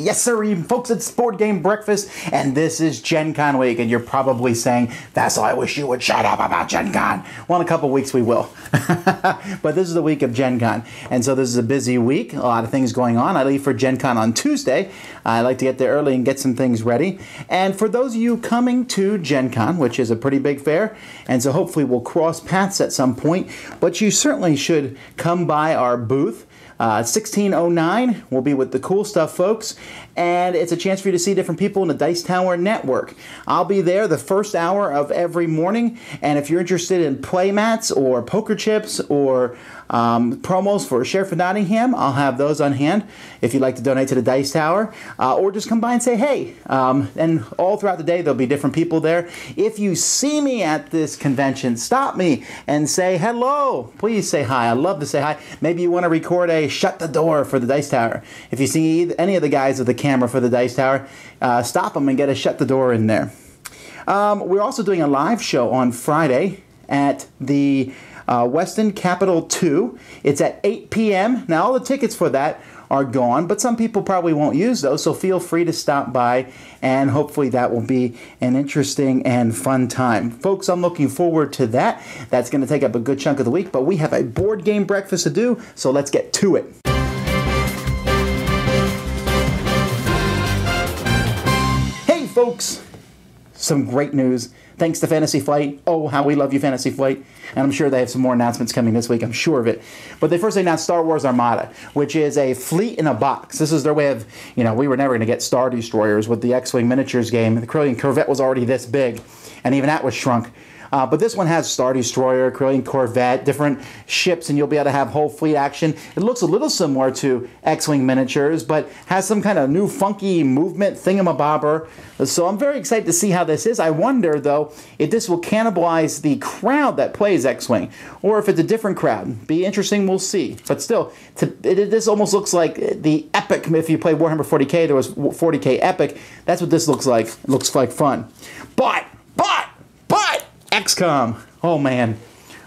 Yes, sir, folks, it's Board Game Breakfast, and this is Gen Con week, and you're probably saying, Vasel, I wish you would shut up about Gen Con. Well, in a couple weeks we will. But this is the week of Gen Con, and so this is a busy week, a lot of things going on. I leave for Gen Con on Tuesday. I like to get there early and get some things ready. And for those of you coming to Gen Con, which is a pretty big fair, and so hopefully we'll cross paths at some point, but you certainly should come by our booth. 1609 will be with the cool stuff folks, and it's a chance for you to see different people in the Dice Tower network. I'll be there the first hour of every morning, and if you're interested in play mats or poker chips or promos for Sheriff of Nottingham, I'll have those on hand if you'd like to donate to the Dice Tower, or just come by and say hey. And all throughout the day there'll be different people there. If you see me at this convention, stop me and say hello. Please say hi. I love to say hi. Maybe you want to record a shut the door for the Dice Tower. If you see any of the guys with the camera for the Dice Tower, stop them and get a shut the door in there. We're also doing a live show on Friday at the Westin Capitol 2. It's at 8 p.m. Now, all the tickets for that are gone, but some people probably won't use those, so feel free to stop by, and hopefully that will be an interesting and fun time. Folks, I'm looking forward to that. That's going to take up a good chunk of the week, but we have a board game breakfast to do, so let's get to it. Hey, folks! Some great news. Thanks to Fantasy Flight. Oh, how we love you, Fantasy Flight. And I'm sure they have some more announcements coming this week. I'm sure of it. But they first announced Star Wars Armada, which is a fleet in a box. This is their way of, we were never going to get Star Destroyers with the X-Wing miniatures game. The Corellian Corvette was already this big, and even that was shrunk. But this one has Star Destroyer, Corellian Corvette, different ships, and you'll be able to have whole fleet action. It looks a little similar to X-Wing miniatures, but has some kind of new funky movement thingamabobber. So I'm very excited to see how this is. I wonder, though, if this will cannibalize the crowd that plays X-Wing, or if it's a different crowd. Be interesting, we'll see. But still, this almost looks like the Epic. If you play Warhammer 40K, there was 40K Epic. That's what this looks like. It looks like fun. But! XCOM. Oh man,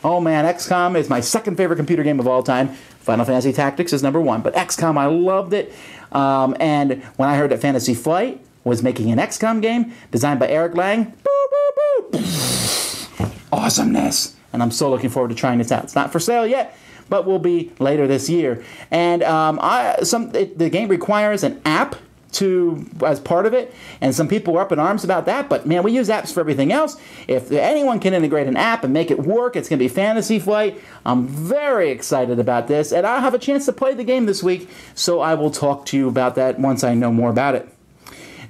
XCOM is my second favorite computer game of all time. Final Fantasy Tactics is number one, but XCOM, I loved it. And when I heard that Fantasy Flight was making an XCOM game designed by Eric Lang, awesomeness. And I'm so looking forward to trying this out. It's not for sale yet, but will be later this year. And the game requires an app as part of it, and some people are up in arms about that, but man, we use apps for everything else. If anyone can integrate an app and make it work, it's going to be Fantasy Flight. I'm very excited about this, and I'll have a chance to play the game this week, so I will talk to you about that once I know more about it.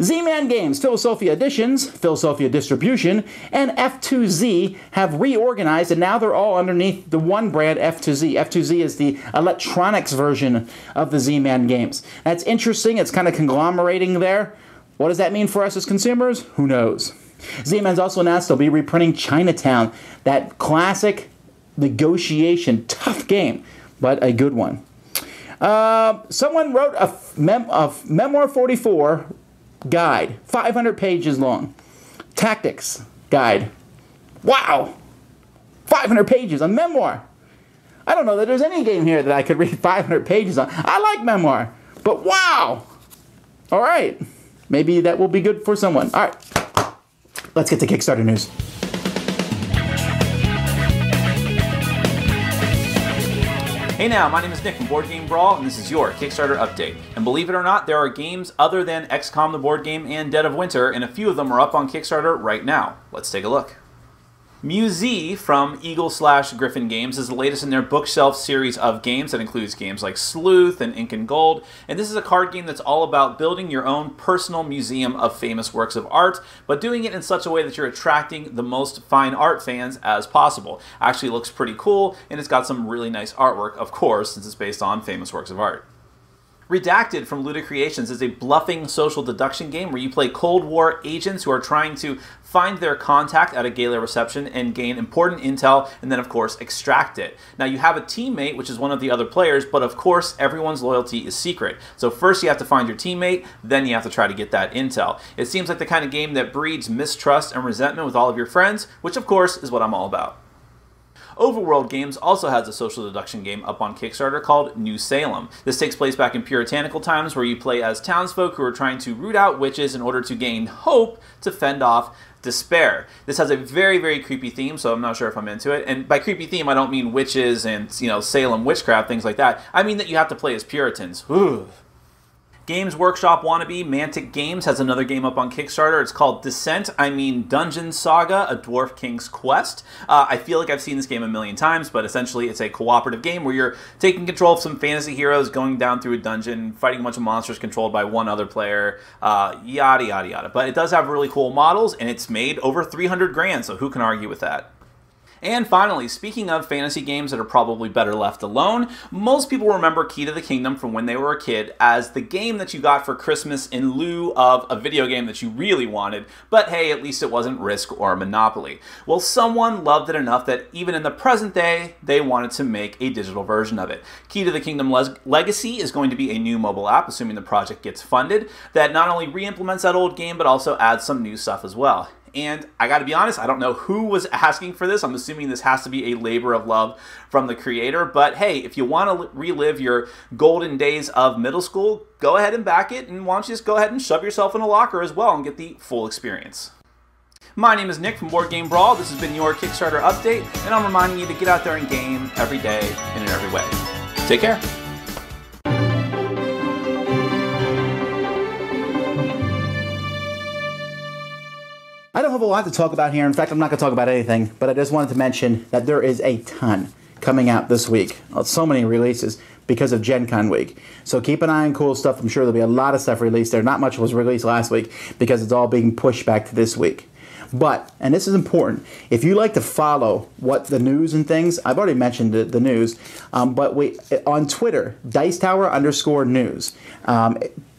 Z-Man Games, Philosophia Editions, Philosophia Distribution, and F2Z have reorganized, and now they're all underneath the one brand, F2Z. F2Z is the electronics version of the Z-Man Games. That's interesting. It's kind of conglomerating there. What does that mean for us as consumers? Who knows? Z-Man's also announced they'll be reprinting Chinatown, that classic negotiation, tough game, but a good one. Someone wrote a Memoir 44 guide, 500 pages long. Tactics guide. Wow! 500 pages, a memoir. I don't know that there's any game here that I could read 500 pages on. I like memoir, but wow! All right, maybe that will be good for someone. All right, let's get to Kickstarter news. Hey now, my name is Nick from Board Game Brawl, and this is your Kickstarter update. And believe it or not, there are games other than XCOM the board game and Dead of Winter, and a few of them are up on Kickstarter right now. Let's take a look. Muse from Eagle/Griffin Games is the latest in their bookshelf series of games that includes games like Sleuth and Ink and Gold, and this is a card game that's all about building your own personal museum of famous works of art, but doing it in such a way that you're attracting the most fine art fans as possible. Actually, it looks pretty cool, and it's got some really nice artwork, of course, since it's based on famous works of art. Redacted from Luda Creations is a bluffing social deduction game where you play Cold War agents who are trying to find their contact at a gala reception and gain important intel and then, of course, extract it. Now, you have a teammate, which is one of the other players, but of course, everyone's loyalty is secret. So first you have to find your teammate, then you have to try to get that intel. It seems like the kind of game that breeds mistrust and resentment with all of your friends, which of course is what I'm all about. Overworld Games also has a social deduction game up on Kickstarter called New Salem. This takes place back in puritanical times where you play as townsfolk who are trying to root out witches in order to gain hope to fend off despair. This has a very, very creepy theme, so I'm not sure if I'm into it. And by creepy theme, I don't mean witches and, Salem witchcraft, things like that. I mean that you have to play as Puritans. Ooh. Games Workshop wannabe Mantic Games has another game up on Kickstarter. It's called Dungeon Saga, A Dwarf King's Quest. I feel like I've seen this game a million times, but essentially it's a cooperative game where you're taking control of some fantasy heroes, going down through a dungeon, fighting a bunch of monsters controlled by one other player, yada, yada, yada. But it does have really cool models, and it's made over 300 grand, so who can argue with that? And finally, speaking of fantasy games that are probably better left alone, most people remember Key to the Kingdom from when they were a kid as the game that you got for Christmas in lieu of a video game that you really wanted, but hey, at least it wasn't Risk or Monopoly. Well, someone loved it enough that even in the present day, they wanted to make a digital version of it. Key to the Kingdom Legacy is going to be a new mobile app, assuming the project gets funded, that not only re-implements that old game, but also adds some new stuff as well. And I gotta be honest, I don't know who was asking for this. I'm assuming this has to be a labor of love from the creator. But hey, if you want to relive your golden days of middle school, go ahead and back it. And why don't you just go ahead and shove yourself in a locker as well and get the full experience. My name is Nick from Board Game Brawl. This has been your Kickstarter update. And I'm reminding you to get out there and game every day and in every way. Take care. I don't have a lot to talk about here. In fact, I'm not going to talk about anything, but I just wanted to mention that there is a ton coming out this week. So many releases because of Gen Con week. So keep an eye on cool stuff. I'm sure there'll be a lot of stuff released there. Not much was released last week because it's all being pushed back to this week. But, and this is important, if you like to follow what the news and things, I've already mentioned the news, but on Twitter, Dicetower_news.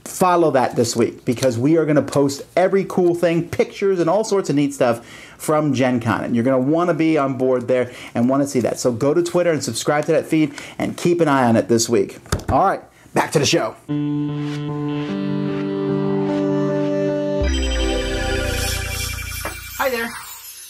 Follow that this week because we are going to post every cool thing, pictures, and all sorts of neat stuff from Gen Con. And you're going to want to be on board there and want to see that. So go to Twitter and subscribe to that feed and keep an eye on it this week. All right, back to the show. Hi there,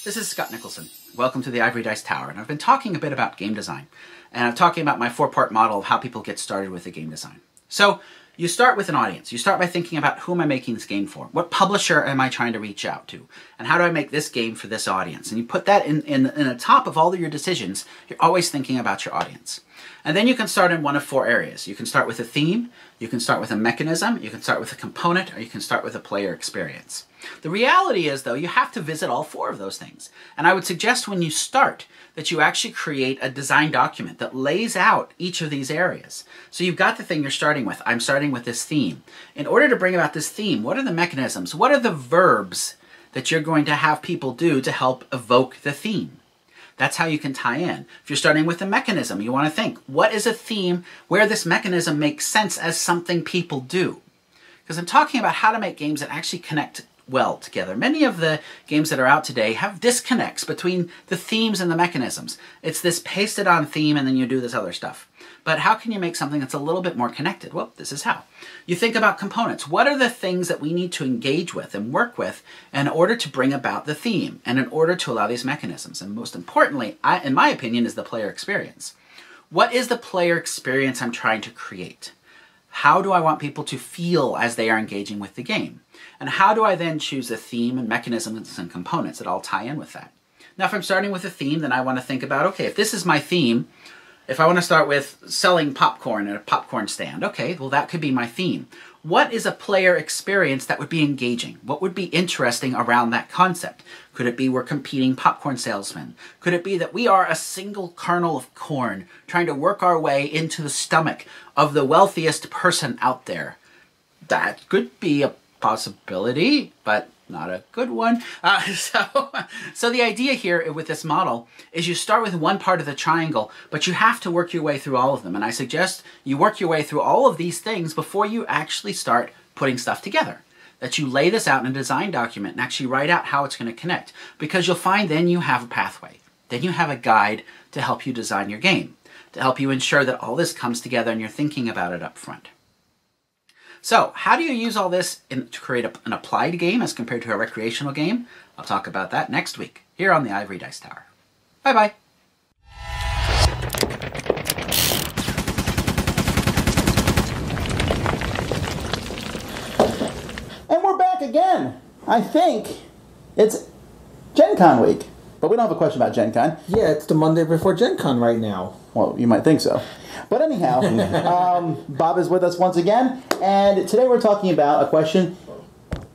this is Scott Nicholson. Welcome to the Ivory Dice Tower, and I've been talking a bit about game design, and I'm talking about my four-part model of how people get started with the game design. So, you start with an audience. You start by thinking about who am I making this game for? What publisher am I trying to reach out to? And how do I make this game for this audience? And you put that in the top of all of your decisions. You're always thinking about your audience. And then you can start in one of four areas. You can start with a theme, you can start with a mechanism, you can start with a component, or you can start with a player experience. The reality is, though, you have to visit all four of those things. And I would suggest when you start that you actually create a design document that lays out each of these areas. So you've got the thing you're starting with. I'm starting with this theme. In order to bring about this theme, what are the mechanisms? What are the verbs that you're going to have people do to help evoke the theme? That's how you can tie in. If you're starting with a mechanism, you want to think, what is a theme where this mechanism makes sense as something people do? Because I'm talking about how to make games that actually connect well together. Many of the games that are out today have disconnects between the themes and the mechanisms. It's this pasted on theme and then you do this other stuff. But how can you make something that's a little bit more connected? Well, this is how. You think about components. What are the things that we need to engage with and work with in order to bring about the theme and in order to allow these mechanisms? And most importantly, in my opinion, is the player experience. What is the player experience I'm trying to create? How do I want people to feel as they are engaging with the game? And how do I then choose a theme and mechanisms and components that all tie in with that? Now, if I'm starting with a theme, then I want to think about, okay, if this is my theme, if I want to start with selling popcorn at a popcorn stand, okay, well, that could be my theme. What is a player experience that would be engaging? What would be interesting around that concept? Could it be we're competing popcorn salesmen? Could it be that we are a single kernel of corn trying to work our way into the stomach of the wealthiest person out there? That could be a possibility, but not a good one. So the idea here with this model is you start with one part of the triangle, but you have to work your way through all of them. And I suggest you work your way through all of these things before you actually start putting stuff together. That you lay this out in a design document and actually write out how it's going to connect. Because you'll find then you have a pathway. Then you have a guide to help you design your game. To help you ensure that all this comes together and you're thinking about it up front. So, how do you use all this to create an applied game as compared to a recreational game? I'll talk about that next week, here on the Ivory Dice Tower. Bye-bye. back again. I think it's Gen Con week. But we don't have a question about Gen Con. Yeah, it's the Monday before Gen Con right now. Well, you might think so. But anyhow, Bob is with us once again. And today we're talking about a question.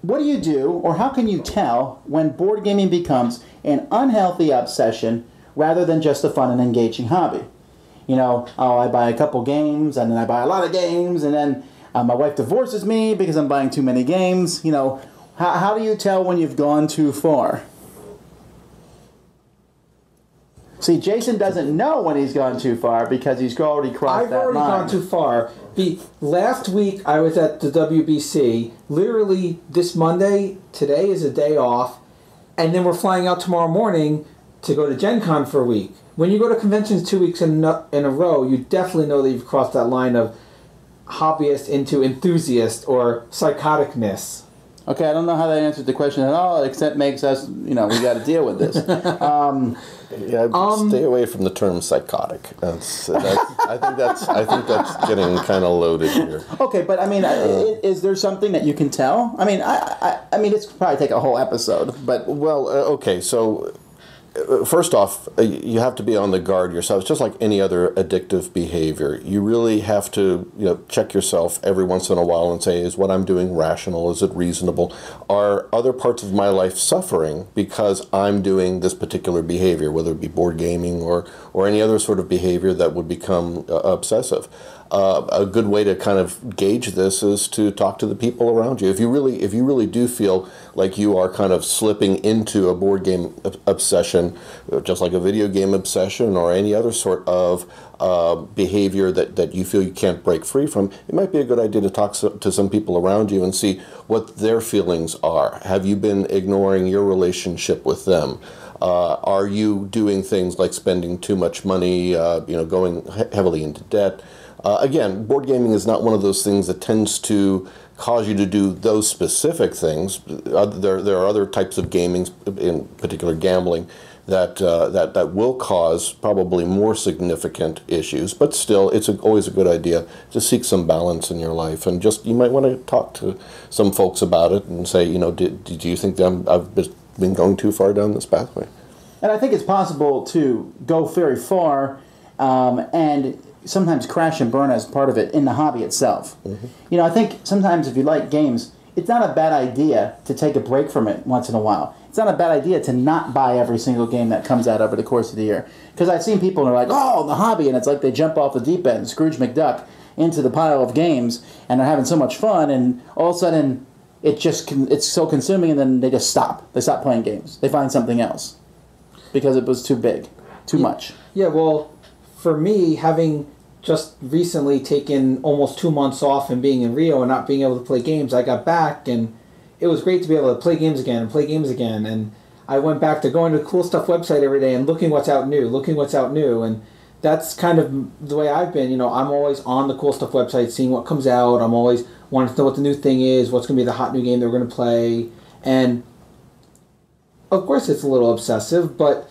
What do you do, or how can you tell, when board gaming becomes an unhealthy obsession rather than just a fun and engaging hobby? You know, I buy a couple games, and then I buy a lot of games, and then my wife divorces me because I'm buying too many games. You know, how do you tell when you've gone too far? See, Jason doesn't know when he's gone too far because he's already crossed that line. I've already gone too far. Last week I was at the WBC. Literally this Monday, today is a day off, and then we're flying out tomorrow morning to go to Gen Con for a week. When you go to conventions 2 weeks in a row, you definitely know that you've crossed that line of hobbyist into enthusiast or psychoticness. Okay, I don't know how that answers the question at all, except makes us, we got to deal with this. Stay away from the term psychotic. I think that's getting kind of loaded here. Okay, but I mean, is there something that you can tell? I mean, I mean, it's probably take a whole episode, but okay, so. First off, you have to be on the guard yourself. It's just like any other addictive behavior. You really have to, check yourself every once in a while and say, is what I'm doing rational? Is it reasonable? Are other parts of my life suffering because I'm doing this particular behavior, whether it be board gaming or any other sort of behavior that would become obsessive? A good way to kind of gauge this is to talk to the people around you. If you really do feel like you are kind of slipping into a board game obsession, just like a video game obsession or any other sort of behavior that you feel you can't break free from, it might be a good idea to talk to some people around you and see what their feelings are. Have you been ignoring your relationship with them? Are you doing things like spending too much money, going heavily into debt? Again, board gaming is not one of those things that tends to cause you to do those specific things. There are other types of gaming, in particular gambling, that will cause probably more significant issues. But still, it's always a good idea to seek some balance in your life, and you might want to talk to some folks about it and say, do you think I've been going too far down this pathway? And I think it's possible to go very far and sometimes crash and burn as part of it in the hobby itself. Mm-hmm. I think sometimes if you like games, it's not a bad idea to take a break from it once in a while. It's not a bad idea to not buy every single game that comes out over the course of the year. Because I've seen people and they're like, oh, the hobby, and it's like they jump off the deep end, Scrooge McDuck, into the pile of games, and they're having so much fun, and all of a sudden it's so consuming, and then they just stop. They stop playing games. They find something else because it was too big, too much. Yeah, well, for me, having just recently taken almost 2 months off and being in Rio and not being able to play games, I got back and it was great to be able to play games again. And I went back to going to the Cool Stuff website every day and looking what's out new. And that's kind of the way I've been. I'm always on the Cool Stuff website seeing what comes out. I'm always wanting to know what the new thing is, what's going to be the hot new game that we're going to play. And of course it's a little obsessive, but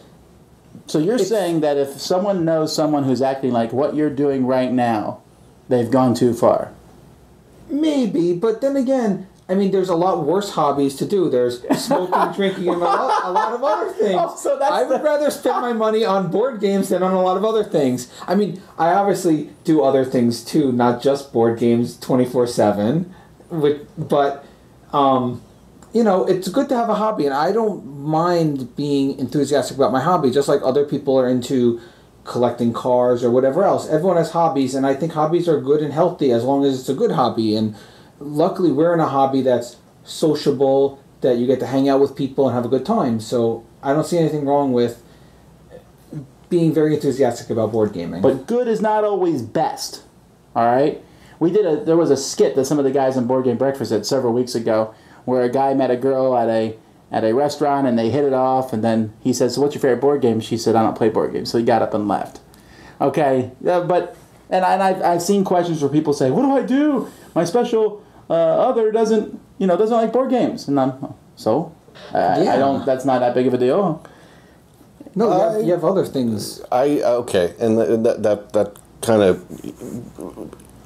so you're saying that if someone knows someone who's acting like what you're doing right now, they've gone too far? Maybe, but then again, there's a lot worse hobbies to do. There's smoking, drinking, and a lot of other things. Oh, so I would rather spend my money on board games than on a lot of other things. I obviously do other things too, not just board games 24/7. But it's good to have a hobby, and I don't mind being enthusiastic about my hobby, just like other people are into collecting cars or whatever else. Everyone has hobbies, and I think hobbies are good and healthy as long as it's a good hobby. And luckily, we're in a hobby that's sociable, that you get to hang out with people and have a good time. So I don't see anything wrong with being very enthusiastic about board gaming. But good is not always best, all right? There was a skit that some of the guys on Board Game Breakfast did several weeks ago, where a guy met a girl at a restaurant and they hit it off, and then he said, so what's your favorite board game? She said, I don't play board games. So he got up and left. Okay, I've seen questions where people say, what do I do? My special other doesn't like board games. And I don't, that's not that big of a deal. No, you have other things. Okay, and that kind of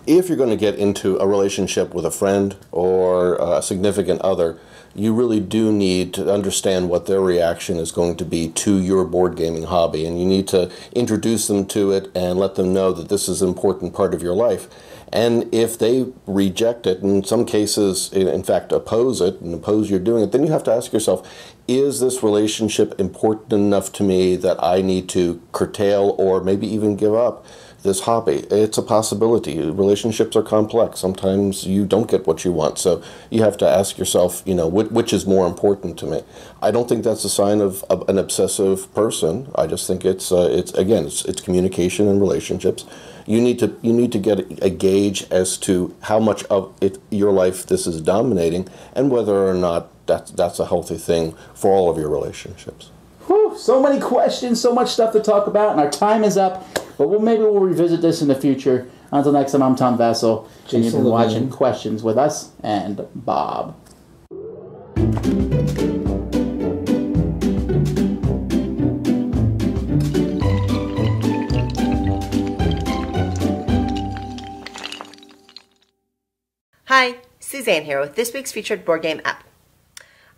if you're going to get into a relationship with a friend or a significant other, you really do need to understand what their reaction is going to be to your board gaming hobby, and you need to introduce them to it and let them know that this is an important part of your life. And if they reject it, in some cases, in fact, oppose it and oppose you're doing it, then you have to ask yourself, is this relationship important enough to me that I need to curtail or maybe even give up this hobby? It's a possibility. Relationships are complex. Sometimes you don't get what you want. So you have to ask yourself, which is more important to me. I don't think that's a sign of an obsessive person. I just think it's communication and relationships. You need to get a gauge as to how much of your life this is dominating, and whether or not that's a healthy thing for all of your relationships. Whew, so many questions, so much stuff to talk about, and our time is up. But maybe we'll revisit this in the future. Until next time, I'm Tom Vasel, and you've been watching Questions with us and Bob. Hi, Suzanne here with this week's featured board game app.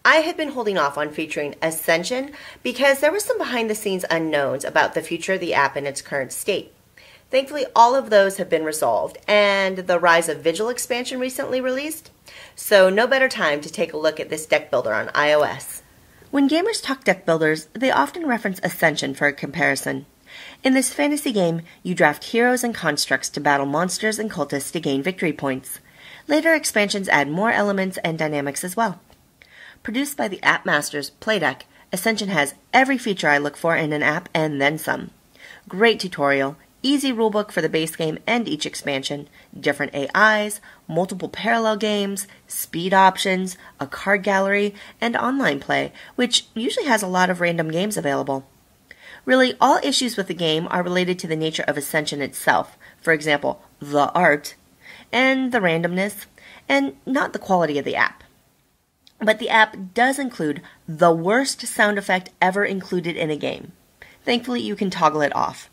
I had been holding off on featuring Ascension because there were some behind-the-scenes unknowns about the future of the app in its current state. Thankfully, all of those have been resolved, and the Rise of Vigil expansion recently released, so no better time to take a look at this deck builder on iOS. When gamers talk deck builders, they often reference Ascension for a comparison. In this fantasy game, you draft heroes and constructs to battle monsters and cultists to gain victory points. Later expansions add more elements and dynamics as well. Produced by the App Masters Playdeck, Ascension has every feature I look for in an app and then some. Great tutorial, easy rulebook for the base game and each expansion, different AIs, multiple parallel games, speed options, a card gallery, and online play, which usually has a lot of random games available. Really, all issues with the game are related to the nature of Ascension itself, for example, the art, and the randomness, and not the quality of the app. But the app does include the worst sound effect ever included in a game. Thankfully, you can toggle it off.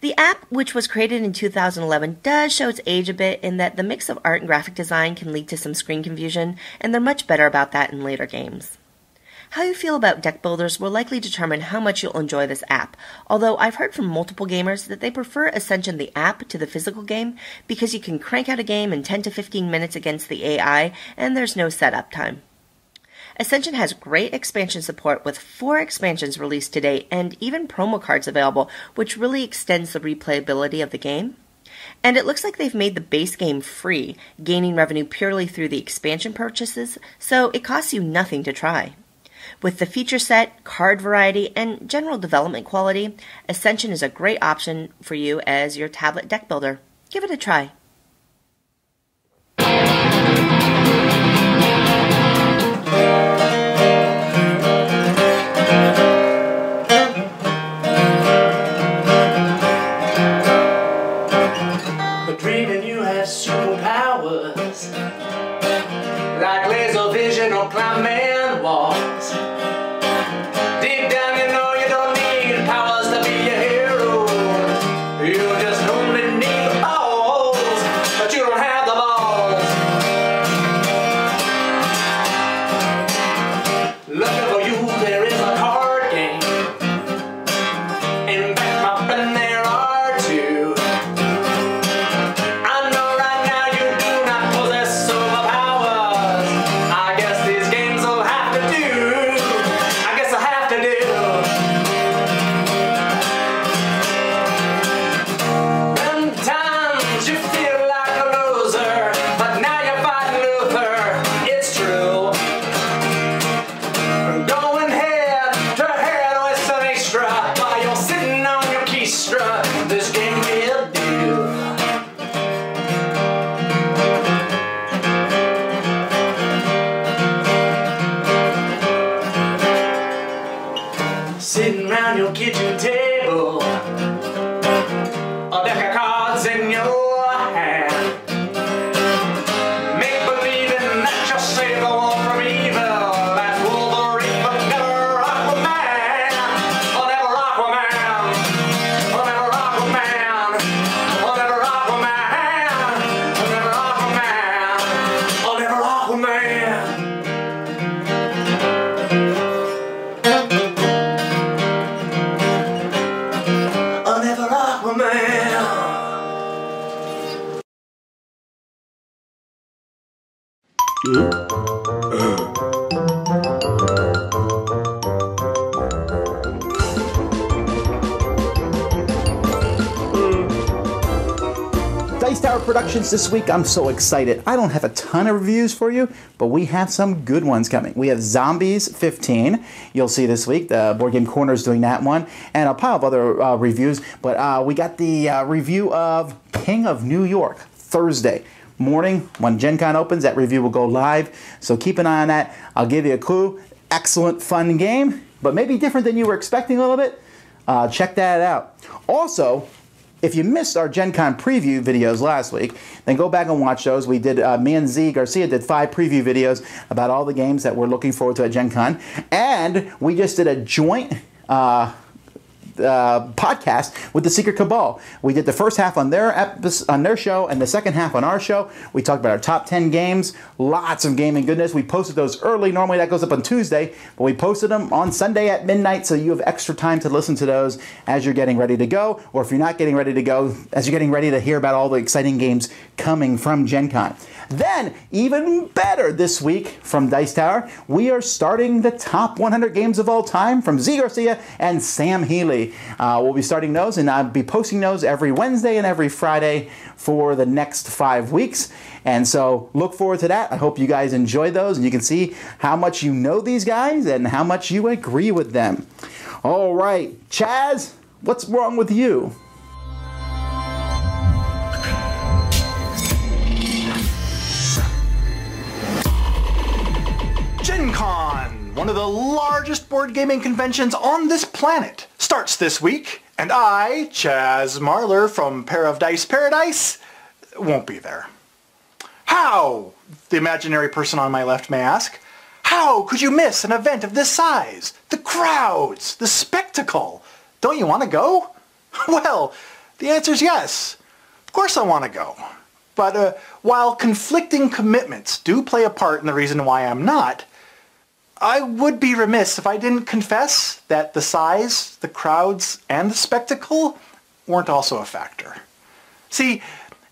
The app, which was created in 2011, does show its age a bit in that the mix of art and graphic design can lead to some screen confusion, and they're much better about that in later games. How you feel about deck builders will likely determine how much you'll enjoy this app, although I've heard from multiple gamers that they prefer Ascension the app to the physical game because you can crank out a game in 10 to 15 minutes against the AI and there's no setup time. Ascension has great expansion support with 4 expansions released to date and even promo cards available, which really extends the replayability of the game. And it looks like they've made the base game free, gaining revenue purely through the expansion purchases, so it costs you nothing to try. With the feature set, card variety, and general development quality, Ascension is a great option for you as your tablet deck builder. Give it a try. But dreaming you have superpowers like laser vision or climbing walls. Deep down you know you don't need powers to be a hero. You just only need the balls, but you don't have the balls. Looking for you there is a card game. In fact my friend there are two. I know right now you do not possess superpowers. I guess these games will have to do. I guess I have to do. Sometimes you feel like a loser, but now you're fighting Luther. It's true. Going head to head with some extra while you're sitting on your keystra. This game will do. Sitting around your kitchen table, a deck of cards in your hand. Make believing that you're safe from evil. That's Wolverine, but never Aquaman. Or never Aquaman. Or never Aquaman. Or never Aquaman. Dice Tower Productions this week. I'm so excited. I don't have a ton of reviews for you, but we have some good ones coming. We have Zombies 15. You'll see this week. The Board Game Corner is doing that one, and a pile of other reviews. But we got the review of King of New York Thursday morning when Gen Con opens. That review will go live, so keep an eye on that. I'll give you a clue. Excellent, fun game, but maybe different than you were expecting a little bit. Check that out. Also, if you missed our Gen Con preview videos last week, then go back and watch those. We did, me and Z Garcia did 5 preview videos about all the games that we're looking forward to at Gen Con. And we just did a joint podcast with the Secret Cabal. We did the first half on their show and the second half on our show. We talked about our top 10 games, lots of gaming goodness. We posted those early. Normally that goes up on Tuesday, but we posted them on Sunday at midnight, so you have extra time to listen to those as you're getting ready to go, or if you're not getting ready to go, as you're getting ready to hear about all the exciting games coming from Gen Con. Then, even better this week from Dice Tower, we are starting the top 100 games of all time from Z Garcia and Sam Healy. We'll be starting those, and I'll be posting those every Wednesday and every Friday for the next 5 weeks. And so look forward to that. I hope you guys enjoy those, and you can see how much you know these guys and how much you agree with them. All right, Chaz, what's wrong with you? Gen Con, one of the largest board gaming conventions on this planet, starts this week, and I, Chaz Marler from Pair of Dice Paradise, won't be there. How? The imaginary person on my left may ask. How could you miss an event of this size? The crowds, the spectacle. Don't you want to go? Well, the answer is yes. Of course I want to go. But while conflicting commitments do play a part in the reason why I'm not, I would be remiss if I didn't confess that the size, the crowds, and the spectacle weren't also a factor. See,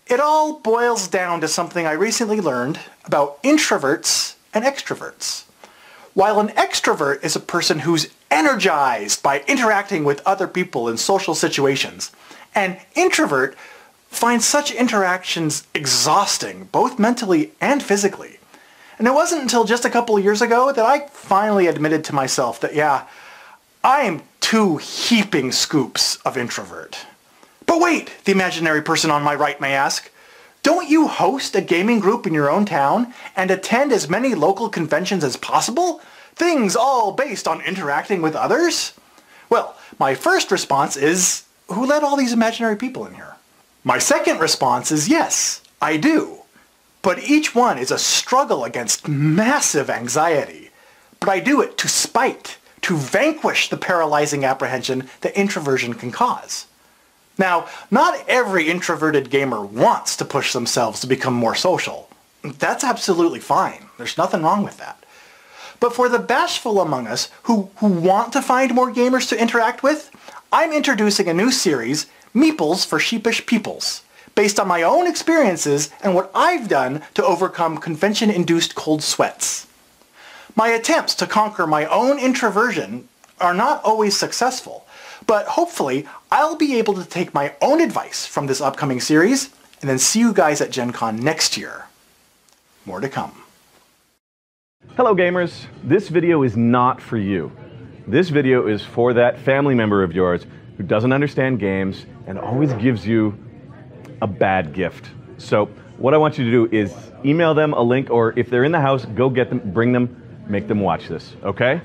it all boils down to something I recently learned about introverts and extroverts. While an extrovert is a person who's energized by interacting with other people in social situations, an introvert finds such interactions exhausting, both mentally and physically. And it wasn't until just a couple of years ago that I finally admitted to myself that, yeah, I am 2 heaping scoops of introvert. But wait, the imaginary person on my right may ask, don't you host a gaming group in your own town and attend as many local conventions as possible? Things all based on interacting with others? Well, my first response is, who let all these imaginary people in here? My second response is yes, I do. But each one is a struggle against massive anxiety. But I do it to spite, to vanquish the paralyzing apprehension that introversion can cause. Now, not every introverted gamer wants to push themselves to become more social. That's absolutely fine. There's nothing wrong with that. But for the bashful among us who want to find more gamers to interact with, I'm introducing a new series, Meeples for Sheepish Peoples, based on my own experiences and what I've done to overcome convention-induced cold sweats. My attempts to conquer my own introversion are not always successful, but hopefully I'll be able to take my own advice from this upcoming series and then see you guys at Gen Con next year. More to come. Hello gamers, this video is not for you. This video is for that family member of yours who doesn't understand games and always gives you a bad gift. So what I want you to do is email them a link, or if they're in the house, go get them, bring them, make them watch this, okay?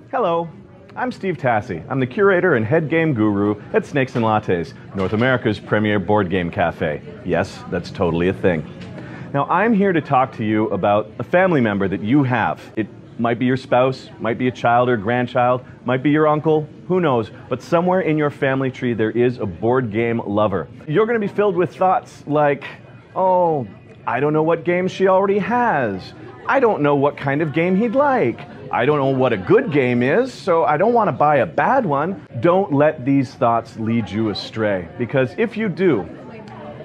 Hello, I'm Steve Tassi. I'm the curator and head game guru at Snakes and Lattes, North America's premier board game cafe. Yes, that's totally a thing. Now I'm here to talk to you about a family member that you have. It might be your spouse, might be a child or grandchild, might be your uncle, who knows, but somewhere in your family tree there is a board game lover. You're going to be filled with thoughts like, oh, I don't know what game she already has. I don't know what kind of game he'd like. I don't know what a good game is, so I don't want to buy a bad one. Don't let these thoughts lead you astray, because if you do,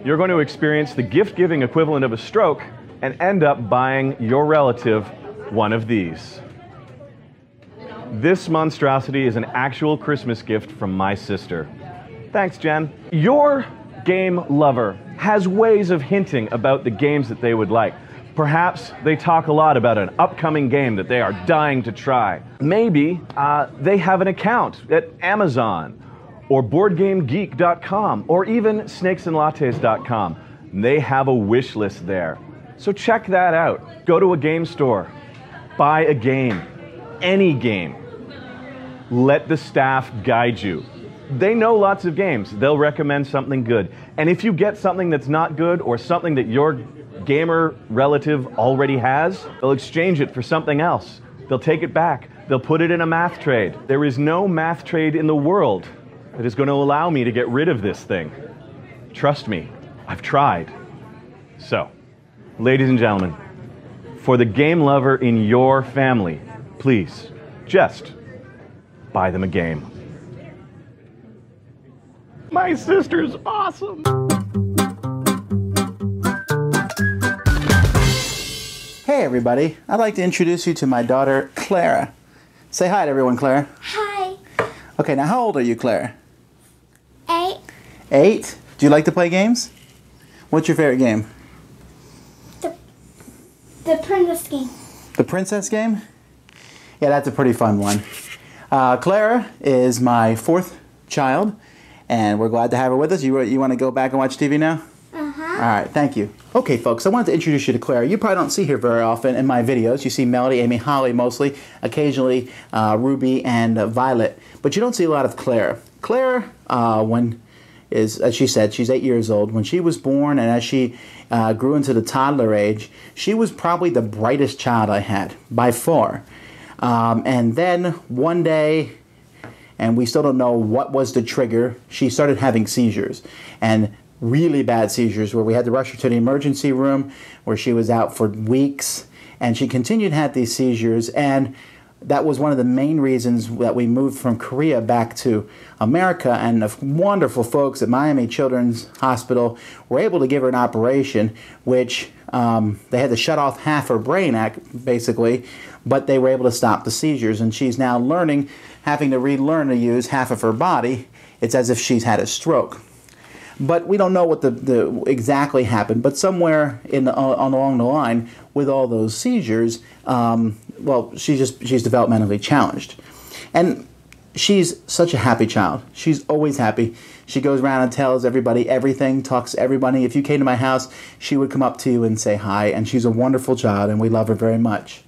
you're going to experience the gift-giving equivalent of a stroke and end up buying your relative one of these. This monstrosity is an actual Christmas gift from my sister. Thanks, Jen. Your game lover has ways of hinting about the games that they would like. Perhaps they talk a lot about an upcoming game that they are dying to try. Maybe they have an account at Amazon or BoardGameGeek.com or even SnakesAndLattes.com. They have a wish list there. So check that out. Go to a game store. Buy a game. Any game. Let the staff guide you. They know lots of games. They'll recommend something good. And if you get something that's not good or something that your gamer relative already has, they'll exchange it for something else. They'll take it back. They'll put it in a math trade. There is no math trade in the world that is going to allow me to get rid of this thing. Trust me, I've tried. So, ladies and gentlemen, for the game lover in your family, please, just buy them a game. My sister's awesome! Hey everybody, I'd like to introduce you to my daughter, Clara. Say hi to everyone, Clara. Hi. Okay, now how old are you, Clara? 8. 8? Do you like to play games? What's your favorite game? The princess game. The princess game? Yeah, that's a pretty fun one. Clara is my 4th child, and we're glad to have her with us. You want to go back and watch TV now? Uh-huh. All right, thank you. Okay, folks, I wanted to introduce you to Clara. You probably don't see her very often in my videos. You see Melody, Amy, Holly mostly, occasionally Ruby and Violet, but you don't see a lot of Clara. Clara, as she said, she's 8 years old. When she was born and as she grew into the toddler age, she was probably the brightest child I had, by far. And then one day, and we still don't know what was the trigger, she started having seizures. And really bad seizures where we had to rush her to the emergency room, where she was out for weeks. And she continued to have these seizures, and that was one of the main reasons that we moved from Korea back to America, and the wonderful folks at Miami Children's Hospital were able to give her an operation, which they had to shut off half her brain, basically, but they were able to stop the seizures, and she's now having to relearn to use half of her body. It's as if she's had a stroke. But we don't know what the exactly happened. But somewhere along the line, with all those seizures, well, she's developmentally challenged, and she's such a happy child. She's always happy. She goes around and tells everybody everything, talks to everybody. If you came to my house, she would come up to you and say hi. And she's a wonderful child, and we love her very much.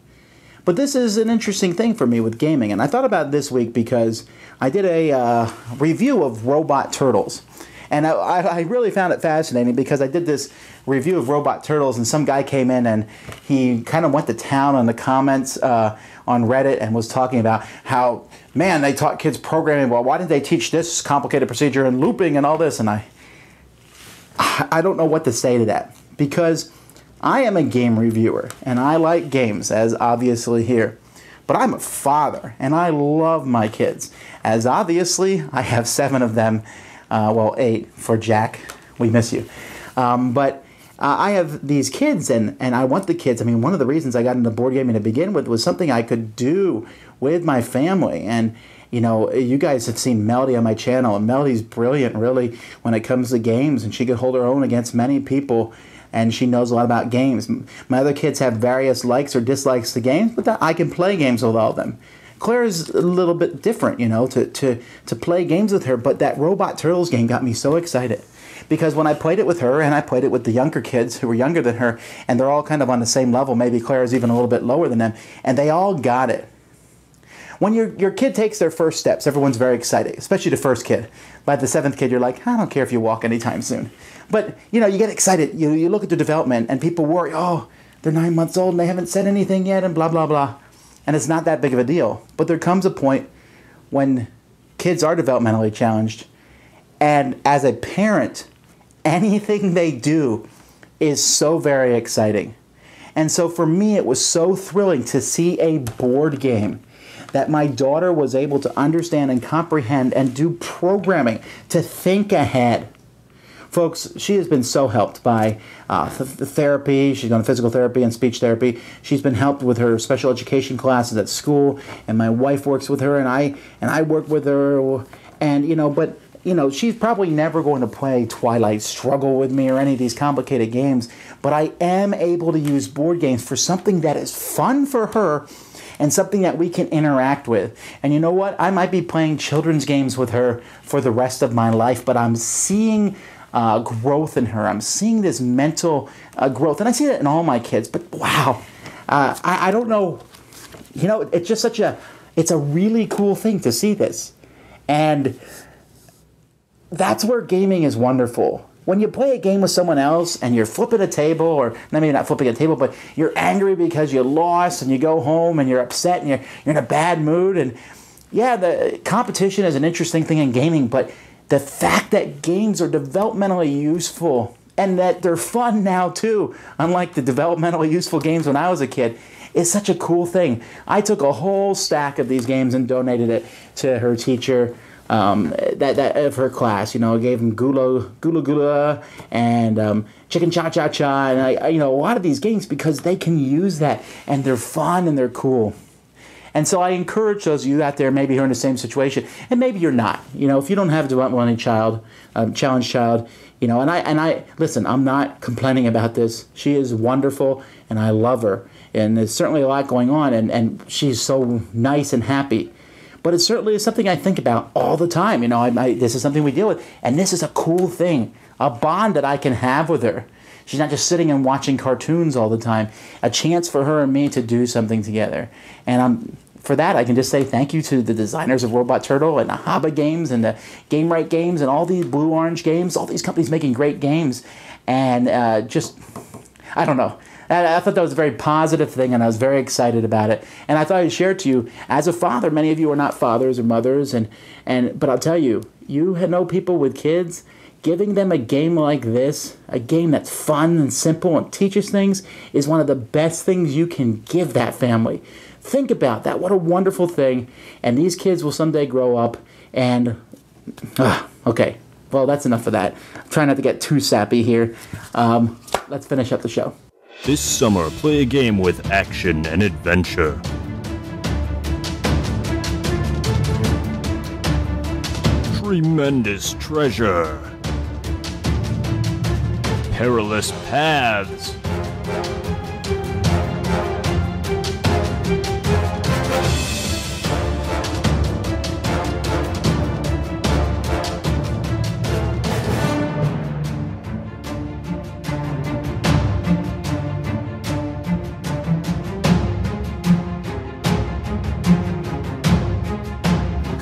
But this is an interesting thing for me with gaming, and I thought about it this week because I did a review of Robot Turtles. And I really found it fascinating because I did this review of Robot Turtles, and some guy came in and he kind of went to town on the comments on Reddit and was talking about how, man, they taught kids programming. Well, why didn't they teach this complicated procedure and looping and all this? And I don't know what to say to that, because I am a game reviewer and I like games, as obviously here. But I'm a father and I love my kids, as obviously I have 7 of them. Well, 8 for Jack. We miss you. But I have these kids, and I want the kids. I mean, one of the reasons I got into board gaming to begin with was something I could do with my family. And, you know, you guys have seen Melody on my channel, and Melody's brilliant, really, when it comes to games. And she could hold her own against many people, and she knows a lot about games. My other kids have various likes or dislikes to games, but I can play games with all of them. Claire's a little bit different, you know, to play games with her, but that Robot Turtles game got me so excited. Because when I played it with her, and I played it with the younger kids who were younger than her, and they're all kind of on the same level, maybe Claire's even a little bit lower than them, and they all got it. When your kid takes their first steps, everyone's very excited, especially the first kid. By the 7th kid, you're like, I don't care if you walk anytime soon. But, you know, you get excited. You look at the development, and people worry, oh, they're 9 months old, and they haven't said anything yet, and blah, blah, blah. And it's not that big of a deal. But there comes a point when kids are developmentally challenged, and as a parent, anything they do is so very exciting. And so for me, it was so thrilling to see a board game that my daughter was able to understand and comprehend and do programming, to think ahead. Folks, she has been so helped by the therapy. She's gone to physical therapy and speech therapy. She's been helped with her special education classes at school, and my wife works with her, and I work with her, and but she's probably never going to play Twilight Struggle with me or any of these complicated games, but I am able to use board games for something that is fun for her and something that we can interact with. And you know what? I might be playing children's games with her for the rest of my life, but I'm seeing growth in her. I'm seeing this mental growth, and I see that in all my kids, but wow, I don't know, it's just it's a really cool thing to see this. And that's where gaming is wonderful. When you play a game with someone else and you're flipping a table, or maybe not flipping a table, but you're angry because you lost and you go home and you're upset and you're in a bad mood. And yeah, the competition is an interesting thing in gaming, but the fact that games are developmentally useful and that they're fun now too, unlike the developmentally useful games when I was a kid, is such a cool thing. I took a whole stack of these games and donated it to her teacher. That of her class, I gave them Gula and Chicken Cha Cha Cha, and I a lot of these games because they can use that and they're fun and they're cool. And so I encourage those of you out there, maybe you're in the same situation, and maybe you're not. If you don't have a developmental child, challenged child, and I listen. I'm not complaining about this. She is wonderful, and I love her, and there's certainly a lot going on, and she's so nice and happy. But it certainly is something I think about all the time. This is something we deal with. And this is a cool thing, a bond that I can have with her. She's not just sitting and watching cartoons all the time. A chance for her and me to do something together. And for that, I can just say thank you to the designers of Robot Turtle and the Haba Games and the Game Right Games and all these Blue Orange Games, all these companies making great games. And I don't know. I thought that was a very positive thing, and I was very excited about it. And I thought I'd share it to you. As a father, many of you are not fathers or mothers, but I'll tell you, you know people with kids, giving them a game like this, a game that's fun and simple and teaches things, is one of the best things you can give that family. Think about that. What a wonderful thing. And these kids will someday grow up and... okay. Well, that's enough of that. I'm trying not to get too sappy here. Let's finish up the show. This summer, play a game with action and adventure. Tremendous treasure. Perilous paths.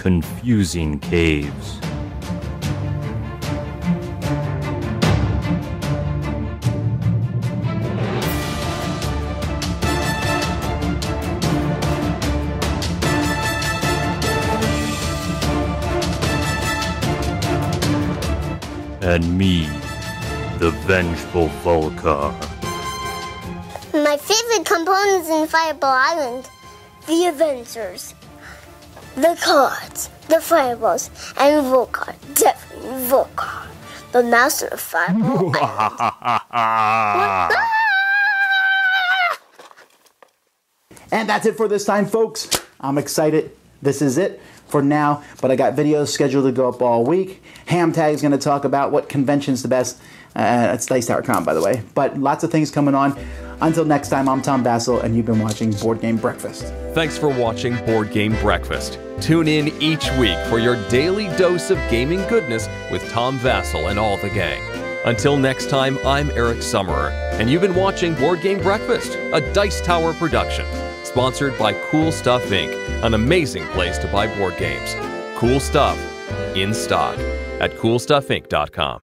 Confusing caves. And me, the vengeful Volcar. My favorite components in Fireball Island: the Avengers, the cards, the fireballs, and Volcar. Definitely Volcar, the master of Fireball Island. And that's it for this time, folks. I'm excited. This is it for now, but I got videos scheduled to go up all week. Hamtag's going to talk about what convention's the best. It's Dice Tower Con, by the way. But lots of things coming on. Until next time, I'm Tom Vasel, and you've been watching Board Game Breakfast. Thanks for watching Board Game Breakfast. Tune in each week for your daily dose of gaming goodness with Tom Vasel and all the gang. Until next time, I'm Eric Summerer, and you've been watching Board Game Breakfast, a Dice Tower production, sponsored by Cool Stuff Inc., an amazing place to buy board games. Cool stuff in stock at CoolStuffInc.com.